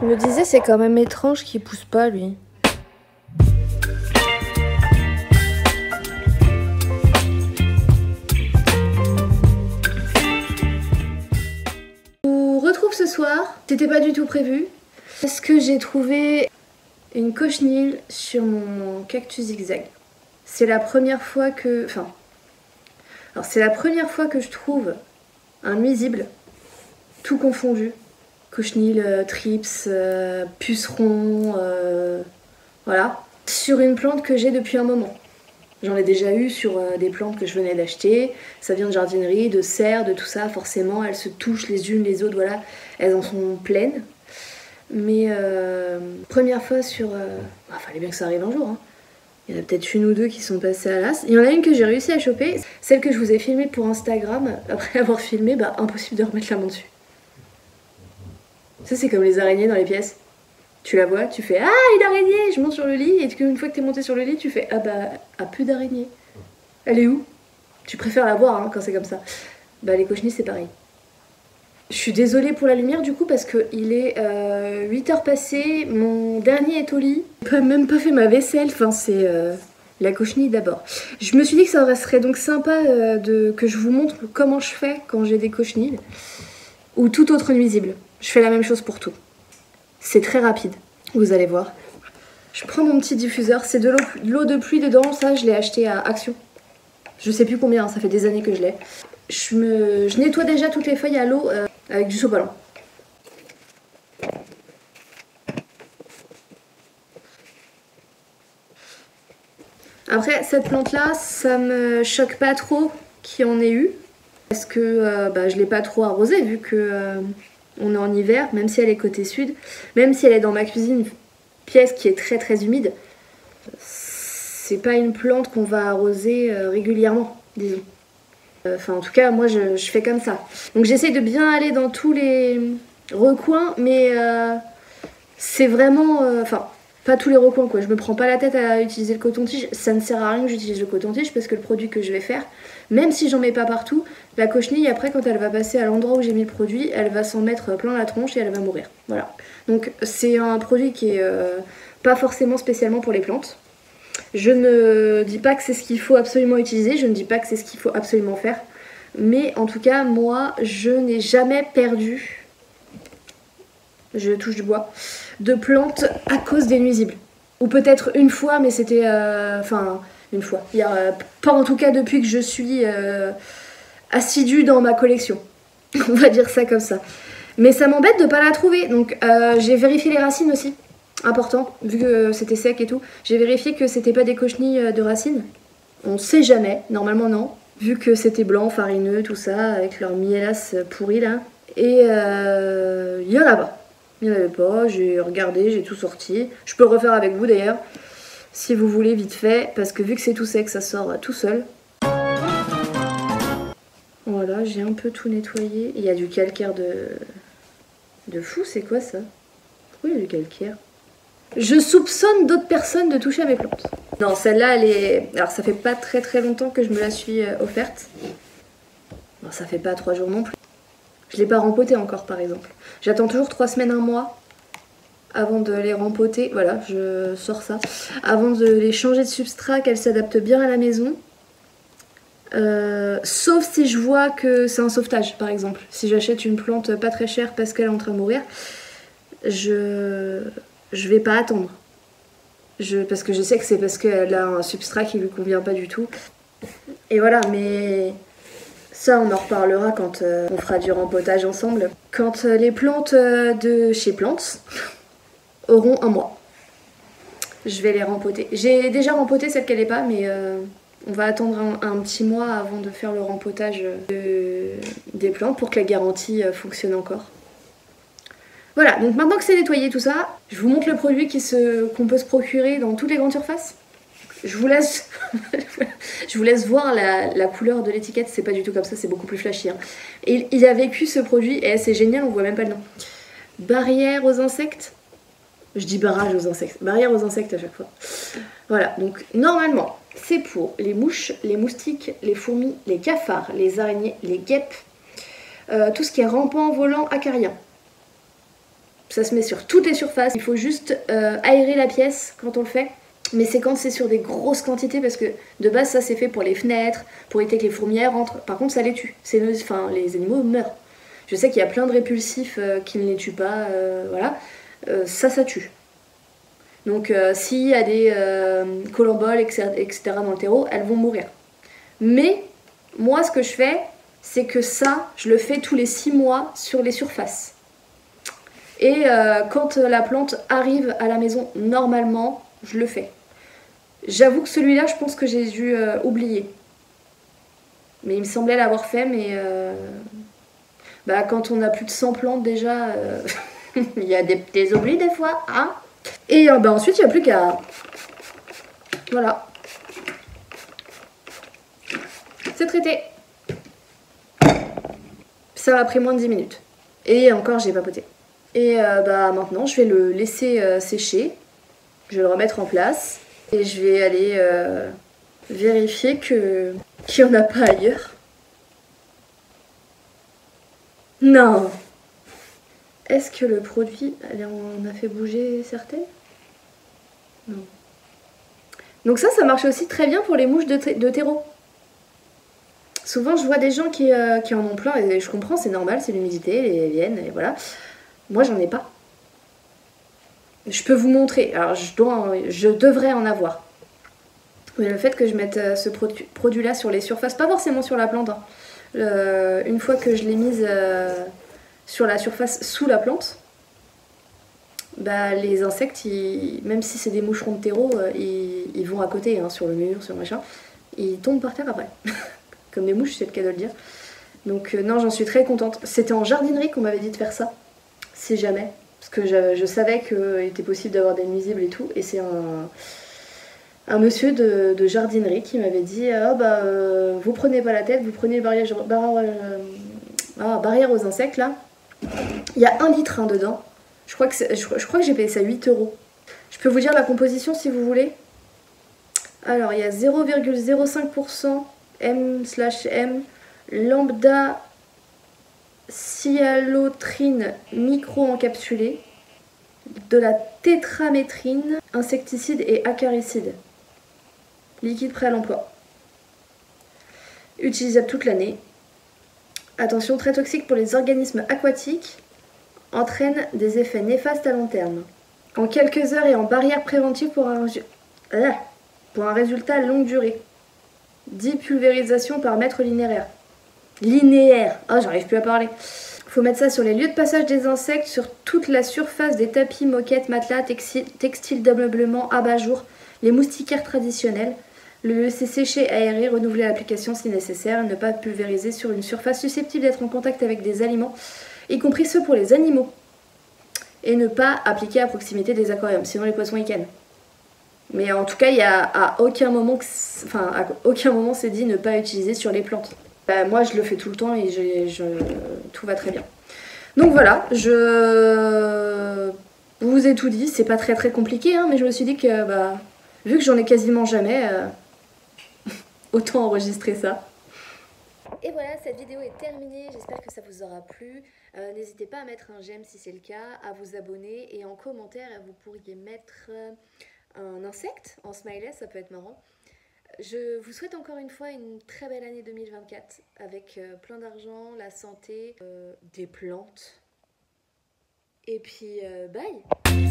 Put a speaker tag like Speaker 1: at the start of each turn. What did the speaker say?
Speaker 1: Je me disais, c'est quand même étrange qu'il pousse pas, lui. On vous retrouve ce soir. C'était pas du tout prévu. Parce que j'ai trouvé une cochenille sur mon cactus zigzag. C'est la première fois que... Alors c'est la première fois que je trouve un nuisible, tout confondu. Cochenille, trips, puceron, voilà. Sur une plante que j'ai depuis un moment. J'en ai déjà eu sur des plantes que je venais d'acheter. Ça vient de jardinerie, de serre, de tout ça. Forcément, elles se touchent les unes les autres, voilà. Elles en sont pleines. Mais première fois sur... fallait bien que ça arrive un jour, hein. Il y en a peut-être une ou deux qui sont passées à l'as. Il y en a une que j'ai réussi à choper. Celle que je vous ai filmée pour Instagram. Après avoir filmé, impossible de remettre la main dessus. Ça, c'est comme les araignées dans les pièces. Tu la vois, tu fais « Ah, une araignée !» Je monte sur le lit, et une fois que t'es monté sur le lit, tu fais « Ah plus d'araignée. Elle est où ?» Tu préfères la voir hein, quand c'est comme ça. Les cochenilles, c'est pareil. Je suis désolée pour la lumière du coup parce qu'il est 8h passées, mon dernier est au lit. J'ai même pas fait ma vaisselle, c'est la cochenille d'abord. Je me suis dit que ça serait donc sympa que je vous montre comment je fais quand j'ai des cochenilles ou tout autre nuisible. Je fais la même chose pour tout. C'est très rapide, vous allez voir. Je prends mon petit diffuseur, c'est de l'eau de pluie dedans, ça je l'ai acheté à Action. Je sais plus combien, ça fait des années que je l'ai. Je nettoie déjà toutes les feuilles à l'eau avec du sopalin. Après, cette plante-là, ça me choque pas trop qu'il y en ait eu. Parce que je l'ai pas trop arrosée vu que on est en hiver, même si elle est côté sud. Même si elle est dans ma cuisine, pièce qui est très très humide. C'est pas une plante qu'on va arroser régulièrement, disons. En tout cas, moi je fais comme ça. Donc j'essaye de bien aller dans tous les recoins, mais c'est vraiment... pas tous les recoins quoi. Je me prends pas la tête à utiliser le coton-tige. Ça ne sert à rien que j'utilise le coton-tige parce que le produit que je vais faire, même si j'en mets pas partout, la cochenille après quand elle va passer à l'endroit où j'ai mis le produit, elle va s'en mettre plein la tronche et elle va mourir. Voilà. Donc c'est un produit qui est pas forcément spécialement pour les plantes. Je ne dis pas que c'est ce qu'il faut absolument utiliser, je ne dis pas que c'est ce qu'il faut absolument faire. Mais en tout cas, moi, je n'ai jamais perdu, je touche du bois, de plantes à cause des nuisibles. Ou peut-être une fois, mais c'était... une fois. Il y a, pas en tout cas depuis que je suis assidue dans ma collection. On va dire ça comme ça. Mais ça m'embête de ne pas la trouver. Donc j'ai vérifié les racines aussi. Important, vu que c'était sec et tout. J'ai vérifié que c'était pas des cochenilles de racines. On sait jamais, normalement non. Vu que c'était blanc, farineux, tout ça, avec leur mielas pourri là. Et il y en a pas. Il n'y en avait pas, j'ai regardé, j'ai tout sorti. Je peux le refaire avec vous d'ailleurs, si vous voulez vite fait, parce que vu que c'est tout sec, ça sort tout seul. Voilà, j'ai un peu tout nettoyé. Il y a du calcaire de fou, c'est quoi ça? Pourquoi il y a du calcaire? Je soupçonne d'autres personnes de toucher à mes plantes. Non, celle-là, elle est... Alors, ça fait pas très très longtemps que je me la suis offerte. Non, ça fait pas 3 jours non plus. Je l'ai pas rempotée encore, par exemple. J'attends toujours 3 semaines, 1 mois avant de les rempoter. Voilà, je sors ça. Avant de les changer de substrat, qu'elles s'adaptent bien à la maison. Sauf si je vois que c'est un sauvetage, par exemple. Si j'achète une plante pas très chère parce qu'elle est en train de mourir, je vais pas attendre. Parce que je sais que c'est parce qu'elle a un substrat qui lui convient pas du tout. Et voilà, mais ça on en reparlera quand on fera du rempotage ensemble. Quand les plantes de chez Plantes auront 1 mois. Je vais les rempoter. J'ai déjà rempoté celle qu'elle est pas, mais on va attendre un petit mois avant de faire le rempotage des plantes pour que la garantie fonctionne encore. Voilà, donc maintenant que c'est nettoyé tout ça, je vous montre le produit qu'on peut se procurer dans toutes les grandes surfaces. Je vous laisse voir la couleur de l'étiquette, c'est pas du tout comme ça, c'est beaucoup plus flashy. Hein. Et il a vécu ce produit, et c'est génial, on voit même pas le nom. Barrière aux insectes. Je dis barrage aux insectes, barrière aux insectes à chaque fois. Voilà, donc normalement, c'est pour les mouches, les moustiques, les fourmis, les cafards, les araignées, les guêpes, tout ce qui est rampant, volant, acarien. Ça se met sur toutes les surfaces. Il faut juste aérer la pièce quand on le fait. Mais c'est quand c'est sur des grosses quantités parce que de base ça c'est fait pour les fenêtres, pour éviter que les fourmilières rentrent. Par contre ça les tue. Enfin, les animaux meurent. Je sais qu'il y a plein de répulsifs qui ne les tuent pas. Voilà. Ça tue. Donc s'il y a des colamboles, etc. dans le terreau, elles vont mourir. Mais moi ce que je fais, c'est que ça, je le fais tous les 6 mois sur les surfaces. Et quand la plante arrive à la maison, normalement, je le fais. J'avoue que celui-là, je pense que j'ai dû oublier. Mais il me semblait l'avoir fait, mais quand on a plus de 100 plantes déjà, il y a des oublis des fois. Hein, et ensuite, il n'y a plus qu'à... Voilà. C'est traité. Ça m'a pris moins de 10 minutes. Et encore, j'ai papoté. Et maintenant, je vais le laisser sécher. Je vais le remettre en place. Et je vais aller vérifier qu'il n'y en a pas ailleurs. Non. Est-ce que le produit, on a fait bouger certaines? Non. Donc ça marche aussi très bien pour les mouches de terreau. Souvent, je vois des gens qui en ont plein, et je comprends, c'est normal, c'est l'humidité, les viennent, et voilà. Moi, j'en ai pas. Je peux vous montrer, alors je devrais en avoir. Mais le fait que je mette ce produit-là sur les surfaces, pas forcément sur la plante, hein. Une fois que je l'ai mise sur la surface sous la plante, les insectes, même si c'est des moucherons de terreau, ils vont à côté, hein, sur le mur, sur le machin, ils tombent par terre après. Comme des mouches, c'est le cas de le dire. Donc non, j'en suis très contente. C'était en jardinerie qu'on m'avait dit de faire ça, si jamais. Parce que je savais qu'il était possible d'avoir des nuisibles et tout. Et c'est un monsieur de jardinerie qui m'avait dit vous prenez pas la tête, vous prenez barrière aux insectes là. Il y a 1 litre dedans. Je crois que j'ai payé ça 8 €. Je peux vous dire la composition si vous voulez. Alors il y a 0,05% M/M, lambda cyalotrine micro-encapsulée, de la tétramétrine, insecticide et acaricide. Liquide prêt à l'emploi. Utilisable toute l'année. Attention, très toxique pour les organismes aquatiques. Entraîne des effets néfastes à long terme. En quelques heures et en barrière préventive pour un résultat à longue durée. 10 pulvérisations par mètre linéaire. J'arrive plus à parler. Faut mettre ça sur les lieux de passage des insectes, sur toute la surface des tapis, moquettes, matelas, textiles d'ameublement, abat-jour, les moustiquaires traditionnels. Le laisser sécher, aérer, renouveler l'application si nécessaire, ne pas pulvériser sur une surface susceptible d'être en contact avec des aliments, y compris ceux pour les animaux. Et ne pas appliquer à proximité des aquariums, sinon les poissons y cannent. Mais en tout cas, il y a à aucun moment c'est dit ne pas utiliser sur les plantes. Moi, je le fais tout le temps et tout va très bien. Donc voilà, je vous ai tout dit. C'est pas très très compliqué, hein, mais je me suis dit que vu que j'en ai quasiment jamais, autant enregistrer ça. Et voilà, cette vidéo est terminée. J'espère que ça vous aura plu. N'hésitez pas à mettre un j'aime si c'est le cas, à vous abonner et en commentaire, vous pourriez mettre un insecte en smiley, ça peut être marrant. Je vous souhaite encore une fois une très belle année 2024 avec plein d'argent, la santé, des plantes. Et puis bye!